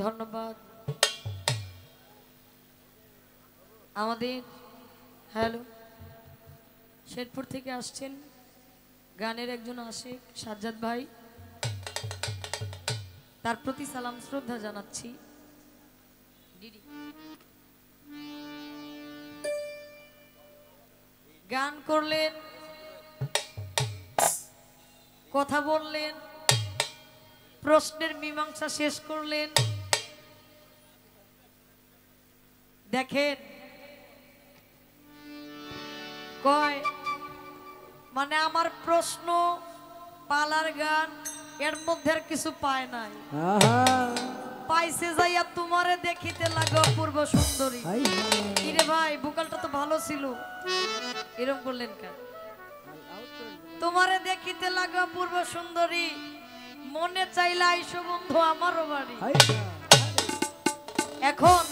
ধন্যবাদ আমাদের হ্যালো শেরপুর থেকে আসছেন গানের একজন আশিক সাজ্জাদ ভাই, তার প্রতি সালাম শ্রদ্ধা জানাচ্ছি। গান করলেন, কথা বললেন, প্রশ্নের মীমাংসা শেষ করলেন। দেখেন কয় মানে আমার প্রশ্ন পালার গান এর মধ্যে আর কিছু পায় নাই, পাইছে যাইয়া তোমারে দেখিতে লাগো পূর্ব সুন্দরী। কিরে ভাই ভোকালটা তো ভালো ছিল, এরকম করলেন কেন? তোমারে দেখিতে লাগো পূর্ব সুন্দরী, মনে চাইলে আইসো বন্ধু আমারও বাড়ি। এখন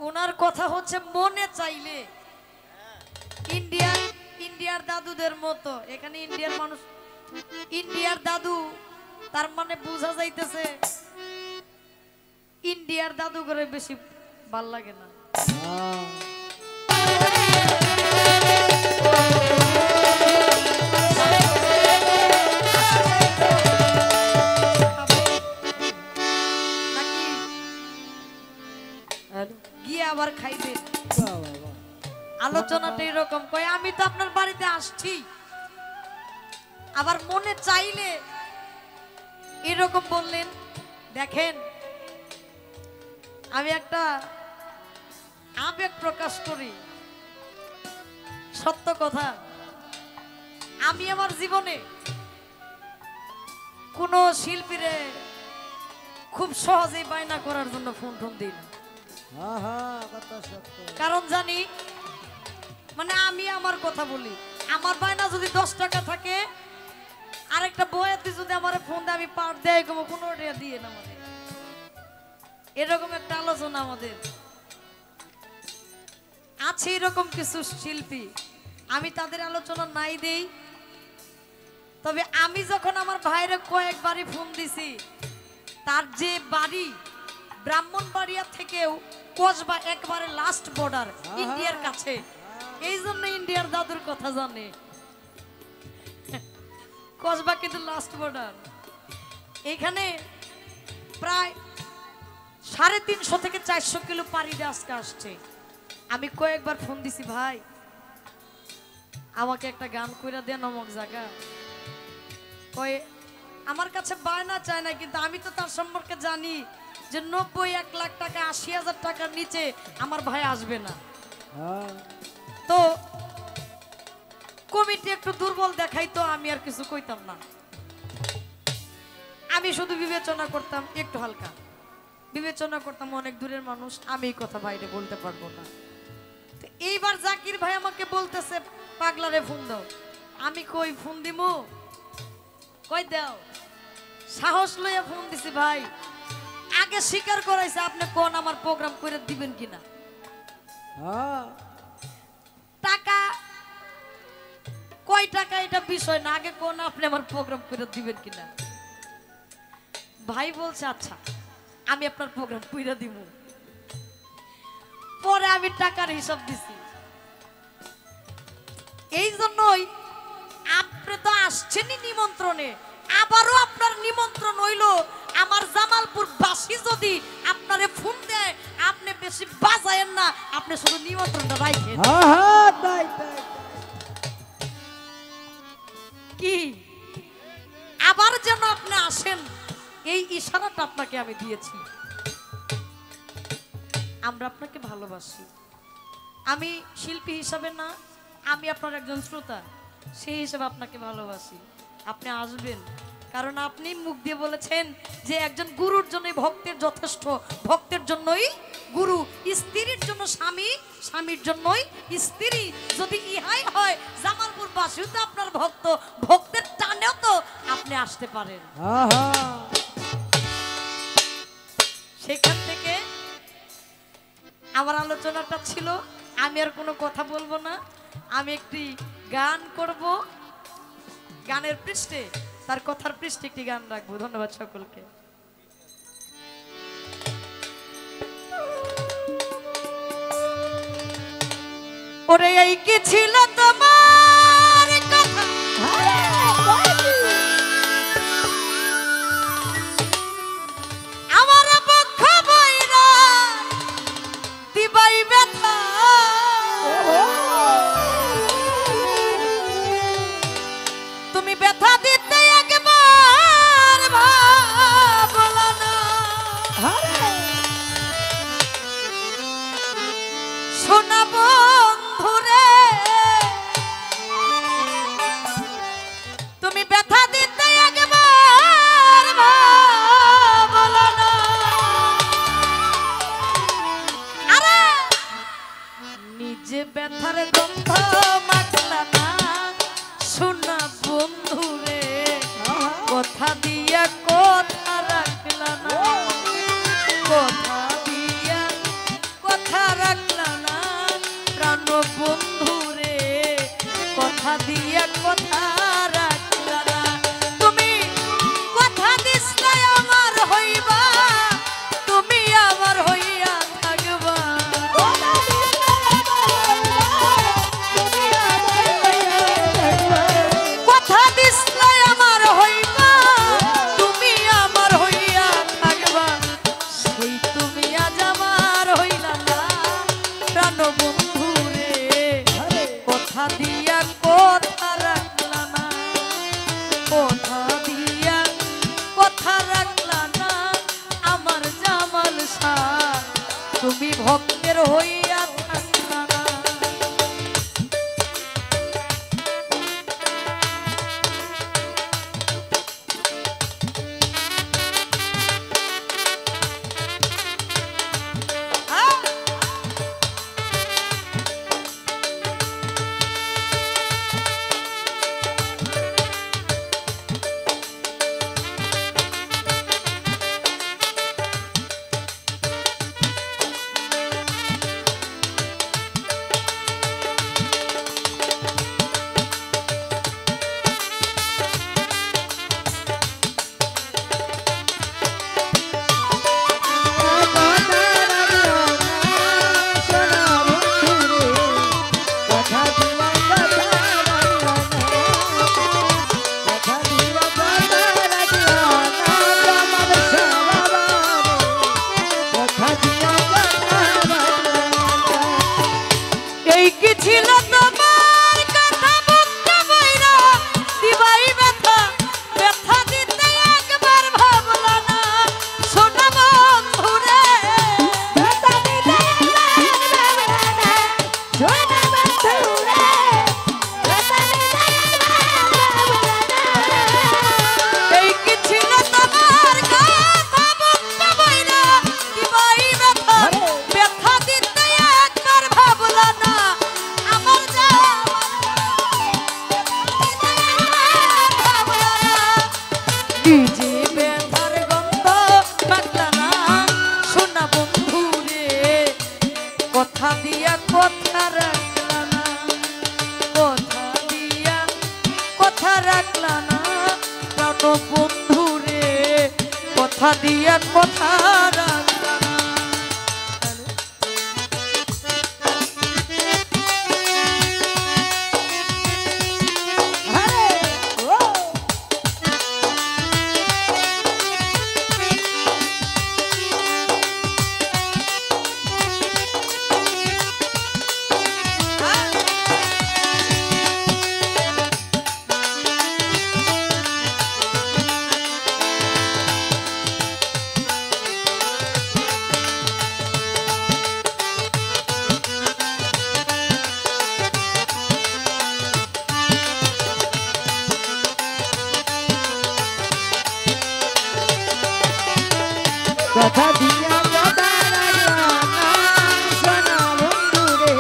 ওনার কথা হচ্ছে মনে চাইলে, ইন্ডিয়ার দাদুদের মতো। এখানে ইন্ডিয়ার মানুষ, ইন্ডিয়ার দাদু, তার মানে বোঝা যাইতেছে ইন্ডিয়ার দাদু করে বেশি ভাল লাগে না। গিয়ে আবার খাইবে। আলোচনাটা এরকম কয় আমি তো আপনার বাড়িতে আসছি, আবার মনে চাইলে এরকম বললেন। দেখেন আমি একটা আবেগ প্রকাশ করি, সত্য কথা। আমি আমার জীবনে কোনো শিল্পীরে খুব সহজেই বায়না করার জন্য ফোন দিই না, কারণ জানি মানে আমি আমার কথা বলি। আমার বায়না যদি 10 টাকা থাকে, আরেকটা বয়াতি যদি আমার ফোন দিয়ে আমি পার দেয় কোনো দিয়ে না, মানে এরকম একটা আলোচনা আমাদের আছে। এরকম কিছু শিল্পী আমি তাদের আলোচনা নাই দেই, তবে আমি যখন আমার ভাইরে কয়েকবারই ফোন দিছি, তার যে বাড়ি ব্রাহ্মণবাড়িয়া থেকেও কসবা একবারে লাস্ট বর্ডার ইন্ডিয়ার কাছে, এই জন্য ইন্ডিয়ার দাদুর কথা জানে। কসবা কিন্তু লাস্ট বর্ডার। এখানে প্রায় 350 থেকে 400 কিলো পাড়ি দিয়ে আজকে আসছে। আমি কয়েকবার ফোন দিছি, ভাই আমাকে একটা গান কইরা দেন অমুক জায়গা। কয়ে আমার কাছে বায়না চায় না, কিন্তু আমি তো তার সম্পর্কে জানি যে 90-1 লাখ টাকা 80,000 টাকার নিচে আমার ভাই আসবে না। তো কমিটি একটু দুর্বল দেখাইতো, আমি আর কিছু কইতাম না। আমি শুধু বিবেচনা করতাম, একটু হালকা বিবেচনা করতাম, অনেক দূরের মানুষ, আমি এই কথা বাইরে বলতে পারবো না। তো এইবার জাকির ভাই আমাকে বলতেছে পাগলারে ফোন দাও। আমি কই ফোন দিমু, কই দাও, সাহস লইয়া ফোন দিছি। ভাই আগে স্বীকার করাইছে আপনি কোন আমার প্রোগ্রাম করে দিবেন কিনা। টাকা কয় টাকা এটা বিষয় না, আগে কোন আপনি আমার প্রোগ্রাম করে দিবেন কিনা। ভাই বলছে আচ্ছা আমি আপনার প্রোগ্রাম কইরা দিব। পরে আমি টাকার হিসাব দিছি। এই জন্যই আপনি তো আসছেনই নিমন্ত্রণে, আবারও আপনার নিমন্ত্রণ হইল। আমার জামালপুর বাসী যদি আপনারে ফোন দেয়, আপনি বেশি বাজায়েন না, আপনি শুধু নিমন্ত্রণটা রাখেন। কি আবার যেন আপনি আসেন, এই ইশারাটা আপনাকে আমি দিয়েছি। আমরা আপনাকে ভালোবাসি। আমি শিল্পী হিসাবে না, আমি আপনার একজন শ্রোতা, সেই হিসাবে আপনাকে ভালোবাসি। আপনি আসবেন, কারণ আপনি মুখ দিয়ে বলেছেন যে একজন গুরুর জন্য ভক্তের যথেষ্ট, ভক্তের জন্যই গুরু, স্ত্রীর জন্য স্বামী, স্বামীর জন্যই স্ত্রী। যদি ইহাই হয়, জামালপুর বাসীও তো আপনার ভক্ত, ভক্তের টানেও তো আপনি আসতে পারেন। সেখান থেকে আমার আলোচনাটা ছিল, আমি আর কোনো কথা বলবো না, আমি একটি গান করব, গানের পৃষ্ঠে, তার কথার পৃষ্ঠে একটি গান রাখবো। ধন্যবাদ সকলকে। ওরে এই কি ছিল তোমার কথা আমার পক্ষ বইরা দিবাই ব্যথা তুমি ব্যথা দিতে একবার ভাবলা না শোনা বন্ধুরে তুমি ব্যথা দিতে একবার ভাবলা না আরে নিজে ব্যথার গন্ধ মাখলা না শোনা বন্ধুরে কথা দিয়া কথা রাখলা না কথা দিয়া কথা রাখলা না প্রাণ বন্ধুরে কথা দিয়া কথা রাখলা না তুমি কথা দিসলাই আমার হইবা তুমি আমার হইয়া থাকবা কথা দিসলাই আমার হইবা তুমি আমার হইয়া থাকবা সেই তুমি আজ আমার হইলা না প্রাণ বন্ধুরে কথা দিয়া কথা রাখলা না কথা দিয়া কথা রাখলা না আমার জামাল শাহ তুমি ভক্তের হইয়া থাকলা না এই কি ছিল তোমার কথা বুকটা বইরা দিবাই ব্যথা ব্যথা দিতে একবার ভাবলা না শোনা বন্ধুরে ব্যথা দিতে একবার ভাবলা না শোনা বন্ধুরে ব্যথা দিতে একবার ভাবলা না এই কি ছিল তোমার কথা বুকটা বইরা দিবাই ব্যথা ব্যথা দিতে একবার ভাবলা না নিজে ব্যথার গন্ধ মাখলা না শোনা বন্ধুরে কথা দিয়া কথা রাখলা না কথা দিয়া কথা রাখলা না প্রাণ বন্ধুরে কথা দিয়া কথা রাখলা না কথা দিয়া কথা রাখলা না শোনা বন্ধুরে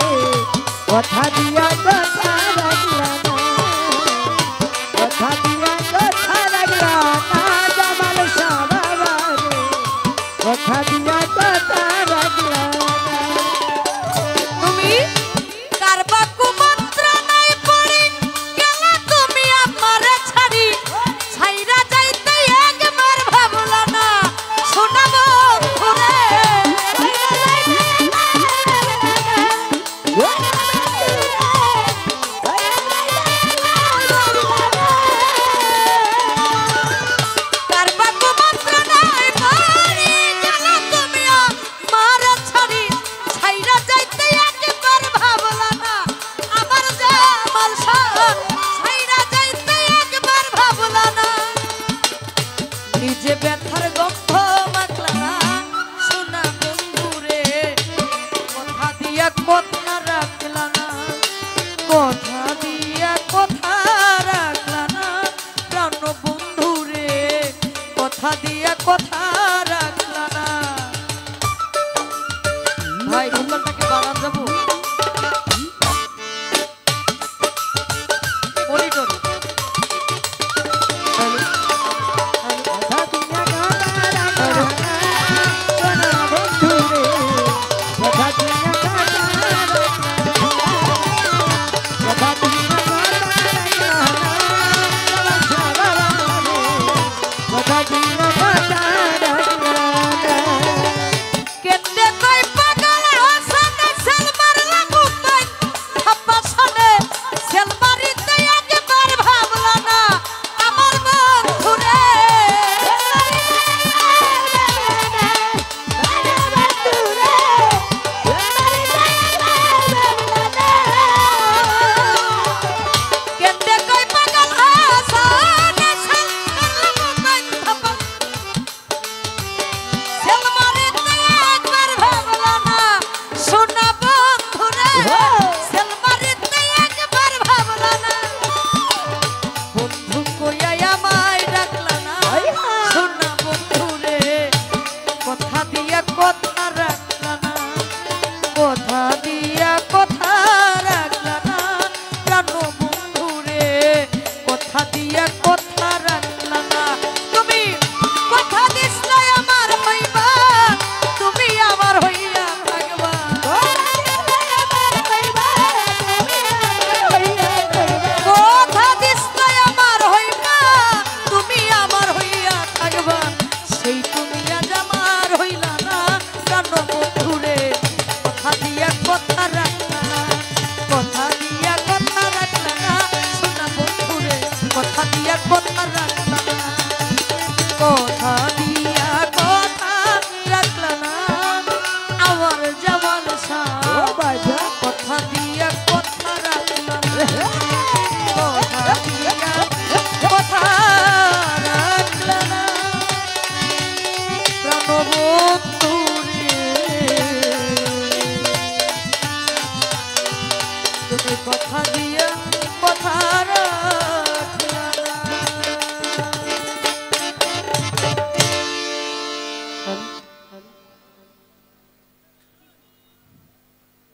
কথা দিয়া কথা রাখলা না কথা দিয়া কথা রাখলা না জামাল শাহ বাবা রে কথা দিয়া কথা রাখলা না তুমি কারবা কুমন্ত্র নাই পড়ি গেলা তুমি আমারে ছাড়ি ছাইরা যাইতে একবার ভাবলা না শোনা বন্ধুরে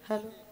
হ্যালো